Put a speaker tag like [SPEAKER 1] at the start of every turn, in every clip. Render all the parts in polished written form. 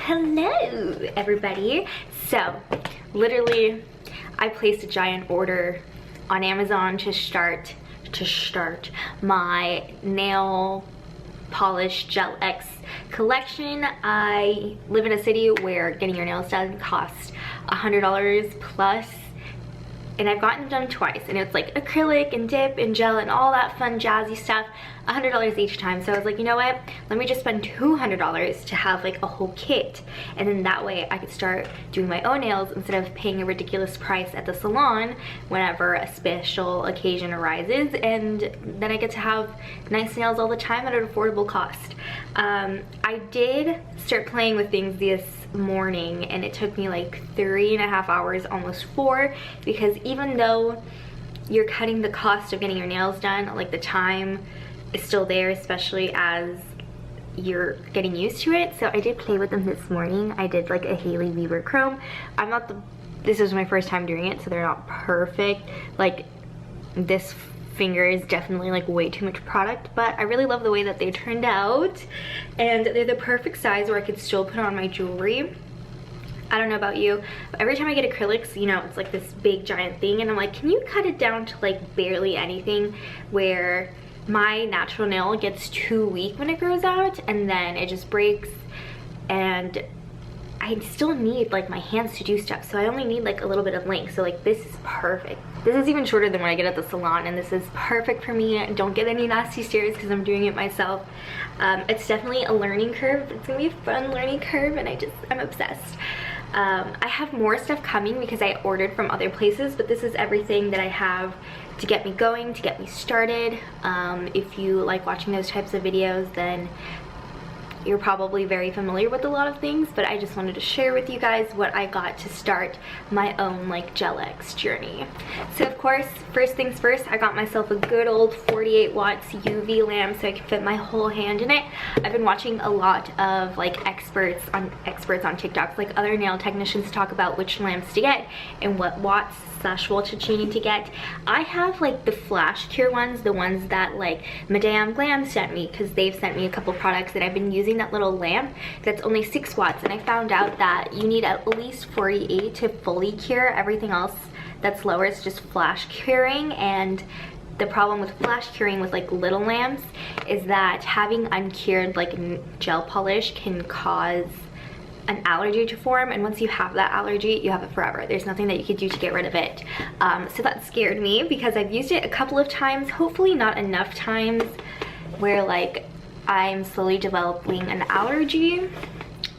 [SPEAKER 1] Hello everybody. So literally I placed a giant order on Amazon to start my nail polish gel X collection. I live in a city where getting your nails done costs $100 plus, and I've gotten them done twice, and it's like acrylic and dip and gel and all that fun jazzy stuff, $100 each time. So I was like, you know what, let me just spend $200 to have like a whole kit, and then that way I could start doing my own nails instead of paying a ridiculous price at the salon whenever a special occasion arises, and then I get to have nice nails all the time at an affordable cost. I did start playing with things this morning, and it took me like 3.5 hours, almost 4, because even though you're cutting the cost of getting your nails done, like the time is still there, especially as you're getting used to it. So I did play with them this morning. I did like a Hailey Weaver chrome. This was my first time doing it, so they're not perfect. Like this finger is definitely like way too much product, but I really love the way that they turned out, and they're the perfect size where I could still put on my jewelry. I don't know about you, but every time I get acrylics, you know, it's like this big giant thing, and I'm like, can you cut it down to like barely anything, where my natural nail gets too weak when it grows out and then it just breaks, and I still need like my hands to do stuff, so I only need like a little bit of length. So like this is perfect. This is even shorter than when I get at the salon, and this is perfect for me. Don't get any nasty stares because I'm doing it myself. It's definitely a learning curve. It's gonna be a fun learning curve, and I'm obsessed. I have more stuff coming because I ordered from other places, but this is everything that I have to get me going, to get me started. If you like watching those types of videos, then you're probably very familiar with a lot of things, but I just wanted to share with you guys what I got to start my own like gel X journey. So of course, first things first, I got myself a good old 48 watts UV lamp so I can fit my whole hand in it. I've been watching a lot of like experts on TikTok, like other nail technicians talk about which lamps to get and what watts / voltage you need to get. I have like the flash cure ones, the ones that like Madame Glam sent me, because they've sent me a couple products that I've been using that little lamp that's only 6 watts, and I found out that you need at least 48 to fully cure. Everything else that's lower is just flash curing, and the problem with flash curing with like little lamps is that having uncured like gel polish can cause an allergy to form, and once you have that allergy, you have it forever. There's nothing that you could do to get rid of it. So that scared me because I've used it a couple of times, hopefully not enough times where like I'm slowly developing an allergy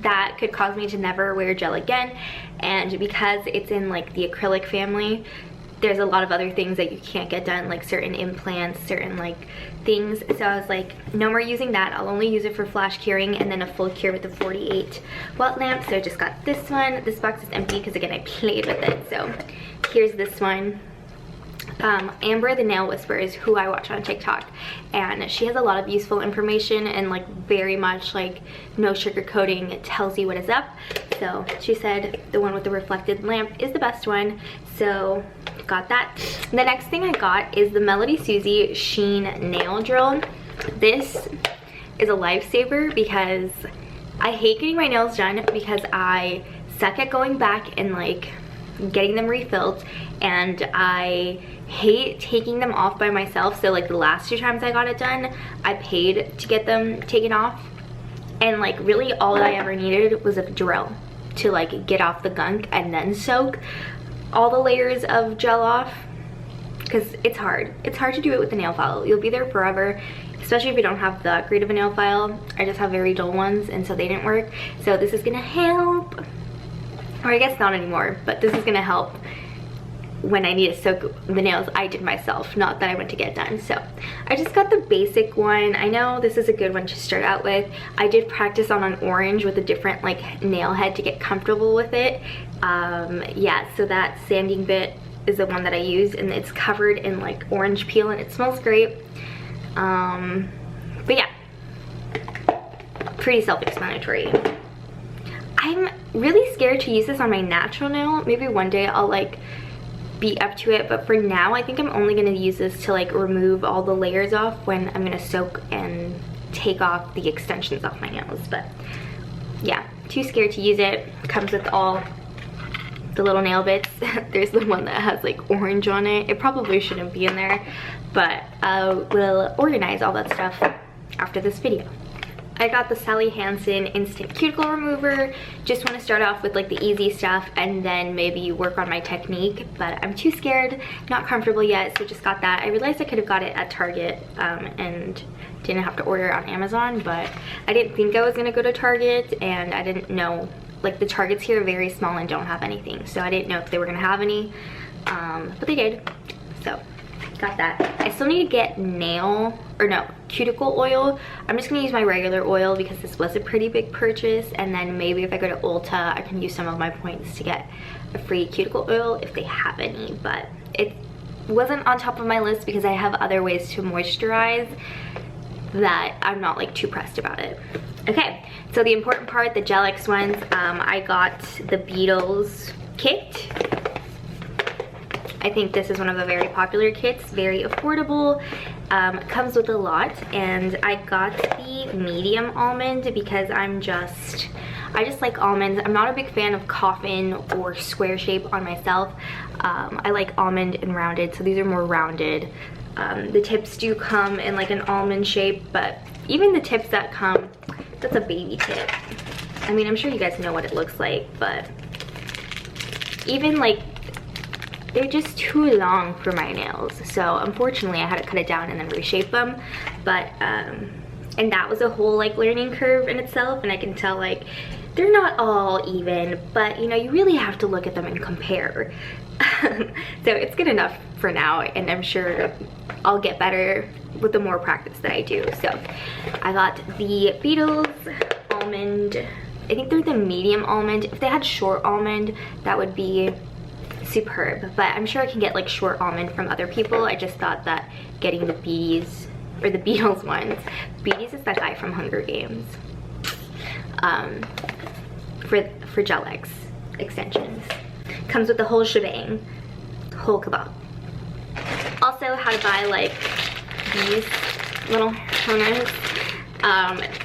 [SPEAKER 1] that could cause me to never wear gel again. And because it's in like the acrylic family, there's a lot of other things that you can't get done, like certain implants, certain like things. So I was like, no more using that. I'll only use it for flash curing and then a full cure with the 48 watt lamp. So I just got this one. This box is empty because again, I played with it. So here's this one. Amber the Nail Whisperer is who I watch on TikTok, and she has a lot of useful information and like very much like no sugar coating. It tells you what is up. So she said the one with the reflected lamp is the best one, so got that. The next thing I got is the Melody Susie Sheen nail drill. This is a lifesaver because I hate getting my nails done because I suck at going back and like getting them refilled, and I hate taking them off by myself. So like the last 2 times I got it done, I paid to get them taken off, and like really all I ever needed was a drill to like get off the gunk and then soak all the layers of gel off, because it's hard to do it with a nail file. You'll be there forever, especially if you don't have that great of a nail file. I just have very dull ones, and so they didn't work. So this is gonna help, or I guess not anymore, but this is gonna help when I need to soak the nails I did myself, not that I went to get done. So I just got the basic one. I know this is a good one to start out with. I did practice on an orange with a different like nail head to get comfortable with it. Yeah, so that sanding bit is the one that I used, and it's covered in like orange peel, and it smells great. But yeah, pretty self-explanatory. I'm really scared to use this on my natural nail. Maybe one day I'll like be up to it, but for now I think I'm only going to use this to like remove all the layers off when I'm going to soak and take off the extensions off my nails. But yeah, too scared to use it. Comes with all the little nail bits. There's the one that has like orange on it. It probably shouldn't be in there, but we'll organize all that stuff after this video. I got the Sally Hansen Instant Cuticle Remover. Just want to start off with like the easy stuff and then maybe work on my technique, but I'm too scared, not comfortable yet, so just got that. I realized I could have got it at Target and didn't have to order it on Amazon, but I didn't think I was gonna go to Target, and I didn't know, like the Targets here are very small and don't have anything, so I didn't know if they were gonna have any, but they did, so got that. I still need to get cuticle oil. I'm just gonna use my regular oil because this was a pretty big purchase, and then maybe if I go to Ulta I can use some of my points to get a free cuticle oil if they have any, but it wasn't on top of my list because I have other ways to moisturize that I'm not like too pressed about it. Okay, so the important part, the Gel X ones, I got the Beetles kit. I think this is one of the very popular kits, very affordable, comes with a lot, and I got the medium almond because I just like almonds. I'm not a big fan of coffin or square shape on myself. I like almond and rounded, so these are more rounded. The tips do come in like an almond shape, but even the tips that come, that's a baby tip. I mean, I'm sure you guys know what it looks like, but even like, they're just too long for my nails, so unfortunately I had to cut it down and then reshape them. But and that was a whole like learning curve in itself, and I can tell like they're not all even, but you know, you really have to look at them and compare. So it's good enough for now, and I'm sure I'll get better with the more practice that I do. So I got the Beetles almond. I think they're the medium almond. If they had short almond, that would be superb, but I'm sure I can get like short almond from other people. I just thought that getting the Bees or the Beetles ones, Bees is that guy from Hunger Games, for Gel X extensions. Comes with the whole shebang, whole kebab. Also, how to buy like these little hammers.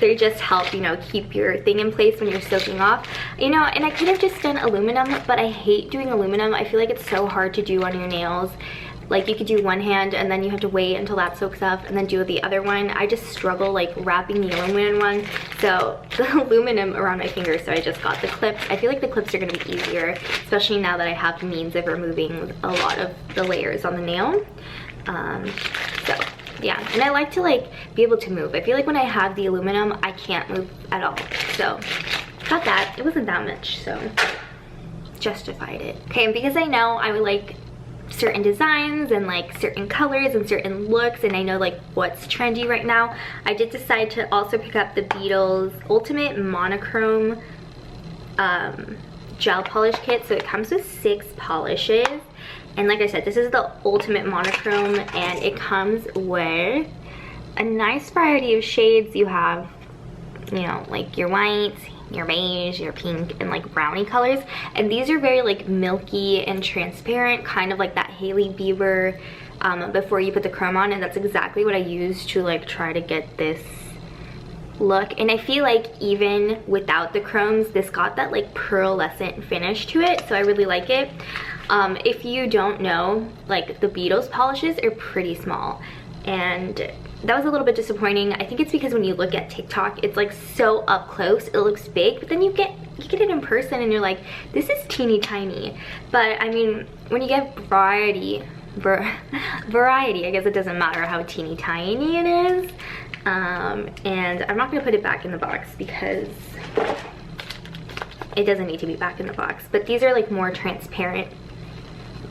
[SPEAKER 1] They just help, you know, keep your thing in place when you're soaking off, you know. And I could have just done aluminum, but I hate doing aluminum. I feel like it's so hard to do on your nails. Like, you could do one hand and then you have to wait until that soaks up and then do the other one. I just struggle like wrapping the aluminum one, so the aluminum around my fingers, so I just got the clips. I feel like the clips are going to be easier, especially now that I have the means of removing a lot of the layers on the nail. So yeah, and I like to like be able to move. I feel like when I have the aluminum, I can't move at all. So got that. It wasn't that much, so justified it. Okay, and because I know I would like certain designs and like certain colors and certain looks, and I know like what's trendy right now, I did decide to also pick up the Beetles Ultimate Monochrome gel polish kit. So it comes with 6 polishes, and like I said, this is the Ultimate Monochrome, and it comes with a nice variety of shades. You have, you know, like your whites, your beige, your pink, and like brownie colors, and these are very like milky and transparent, kind of like that Hailey Bieber before you put the chrome on, and that's exactly what I used to like try to get this look. And I feel like even without the chromes, this got that like pearlescent finish to it, so I really like it. If you don't know, like the Beetles polishes are pretty small, and that was a little bit disappointing. I think it's because when you look at TikTok, it's like so up close, it looks big, but then you get it in person and you're like, this is teeny tiny. But I mean, when you get variety, I guess it doesn't matter how teeny tiny it is. And I'm not gonna put it back in the box because it doesn't need to be back in the box. But these are like more transparent,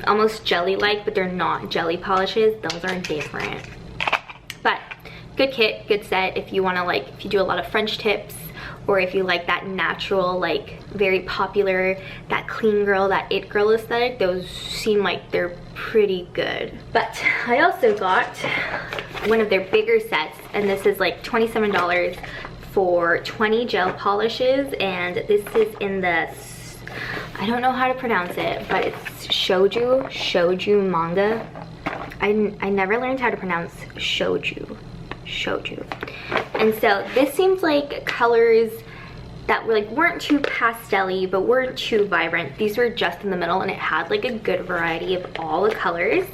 [SPEAKER 1] almost jelly-like, but they're not jelly polishes. Those are different. But good kit, good set if you want to like, if you do a lot of French tips, or if you like that natural, like very popular, that clean girl, that it girl aesthetic. Those seem like they're pretty good. But I also got one of their bigger sets, and this is like $27 for 20 gel polishes, and this is in the, I don't know how to pronounce it, but it's shoju manga. I never learned how to pronounce shoju. And so this seems like colors that like weren't too pastel-y but weren't too vibrant. These were just in the middle, and it had like a good variety of all the colors.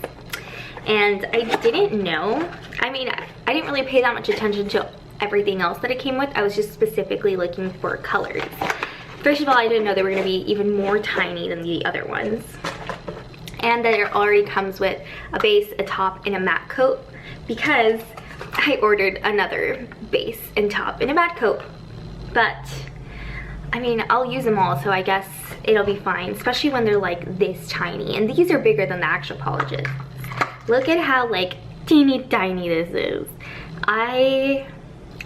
[SPEAKER 1] And I didn't know, I mean, I didn't really pay that much attention to everything else that it came with. I was just specifically looking for colors. First of all, I didn't know they were going to be even more tiny than the other ones. And that it already comes with a base, a top, and a matte coat, because I ordered another base and top and a matte coat. But I mean, I'll use them all, so I guess it'll be fine, especially when they're like this tiny. And these are bigger than the actual polishes. Look at how like teeny tiny this is. I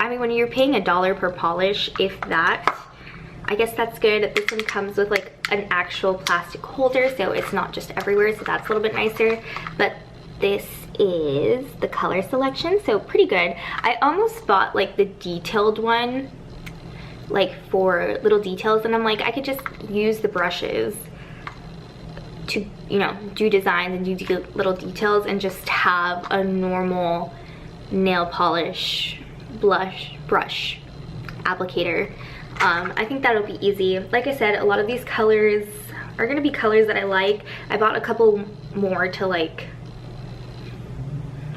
[SPEAKER 1] mean, when you're paying $1 per polish, if that, I guess that's good. This one comes with like an actual plastic holder, so it's not just everywhere, so that's a little bit nicer. But this is the color selection, so pretty good. I almost bought like the detailed one, like for little details, and I'm like, I could just use the brushes to, you know, do designs and do little details and just have a normal nail polish brush applicator. I think that'll be easy. Like I said, a lot of these colors are gonna be colors that I like. I bought a couple more to like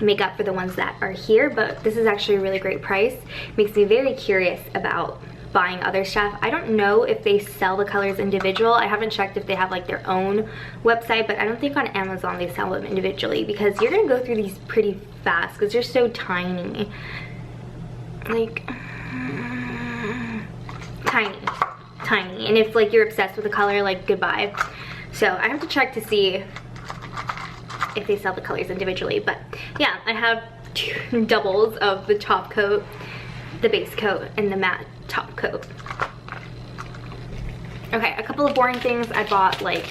[SPEAKER 1] make up for the ones that are here, but this is actually a really great price. Makes me very curious about buying other stuff. I don't know if they sell the colors individual. I haven't checked if they have like their own website, but I don't think on Amazon they sell them individually, because you're gonna go through these pretty fast because they're so tiny. Like tiny, and if like you're obsessed with the color, like goodbye. So I have to check to see if they sell the colors individually. But yeah, I have 2 doubles of the top coat, the base coat, and the matte top coat. Okay, a couple of boring things. I bought like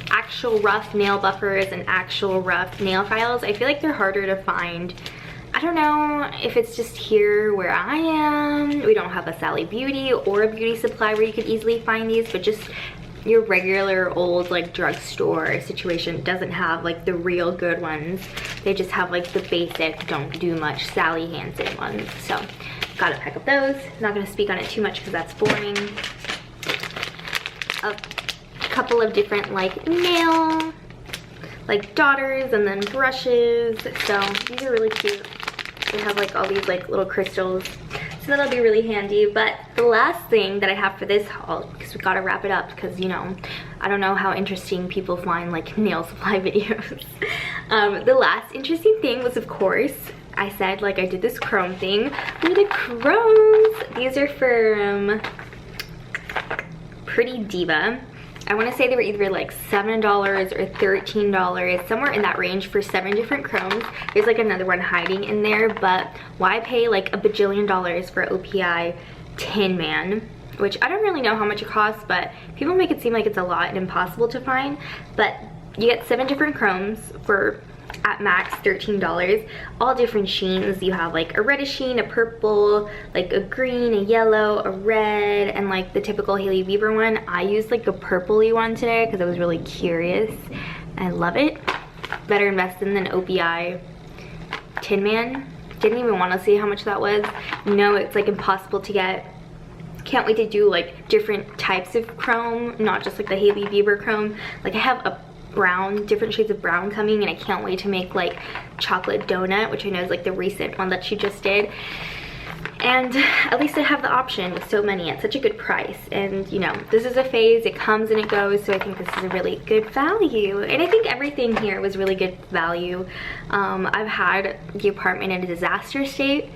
[SPEAKER 1] actual rough nail buffers and actual rough nail files. I feel like they're harder to find. I don't know if it's just here where I am. We don't have a Sally Beauty or a beauty supply where you could easily find these, but just your regular old like drugstore situation doesn't have like the real good ones. They just have like the basic, don't do much Sally Hansen ones. So gotta pick up those. Not gonna speak on it too much because that's boring. A couple of different like nail like daughters and then brushes. So these are really cute. They have like all these like little crystals, so that'll be really handy. But the last thing that I have for this haul, because we gotta wrap it up, because you know, I don't know how interesting people find like nail supply videos. The last interesting thing was, of course, I said like I did this chrome thing. Look at the chromes. These are from Pretty Diva. I want to say they were either like $7 or $13, somewhere in that range for 7 different chromes. There's like another one hiding in there, but why pay like a bajillion for OPI Tin Man, which I don't really know how much it costs, but people make it seem like it's a lot and impossible to find. But you get 7 different chromes for at max $13, all different sheens. You have like a reddish sheen, a purple, like a green, a yellow, a red, and like the typical Hailey Bieber one. I used like a purpley one today because I was really curious. I love it. Better invest in than OPI Tin Man. Didn't even want to see how much that was. No, it's like impossible to get. Can't wait to do like different types of chrome, not just like the Hailey Bieber chrome. Like I have a brown, different shades of brown coming, and I can't wait to make like chocolate donut, which I know is like the recent one that she just did. And at least I have the option with so many at such a good price. And you know, this is a phase, it comes and it goes, so I think this is a really good value. And I think everything here was really good value. I've had the apartment in a disaster state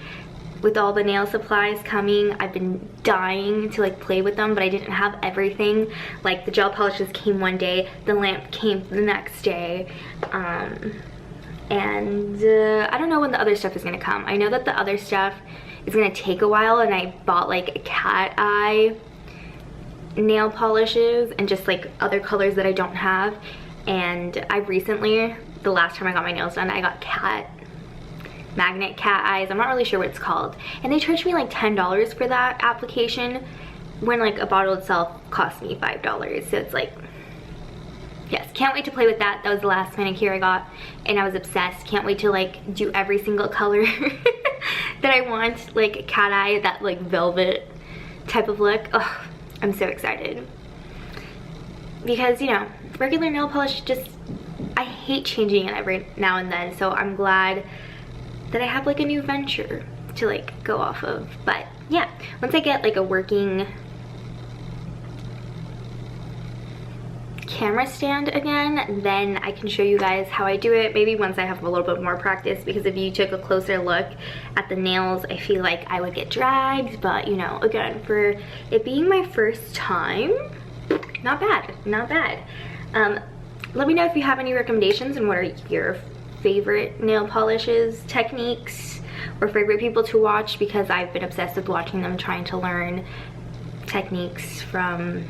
[SPEAKER 1] with all the nail supplies coming. I've been dying to like play with them, but I didn't have everything. Like the gel polishes came one day, the lamp came the next day, and I don't know when the other stuff is gonna come. I know that the other stuff is gonna take a while, and I bought like cat eye nail polishes and just like other colors that I don't have. And I recently, the last time I got my nails done, I got magnet cat eyes. I'm not really sure what it's called, and they charged me like $10 for that application when like a bottle itself cost me $5. So it's like, yes, can't wait to play with that. That was the last manicure I got, and I was obsessed. Can't wait to like do every single color that I want, like cat eye, that like velvet type of look. Oh, I'm so excited. Because, you know, regular nail polish just, I hate changing it every now and then. So I'm glad that I have like a new venture to like go off of. But yeah, once I get like a working camera stand again, then I can show you guys how I do it. Maybe once I have a little bit more practice, because if you took a closer look at the nails, I feel like I would get dragged. But you know, again, for it being my first time, not bad, not bad. Let me know if you have any recommendations and what are your favorite nail polishes, techniques, or favorite people to watch, because I've been obsessed with watching them, trying to learn techniques from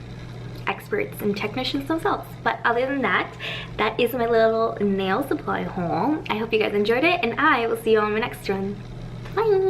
[SPEAKER 1] experts and technicians themselves. But other than that, that is my little nail supply haul. I hope you guys enjoyed it, and I will see you on my next one. Bye!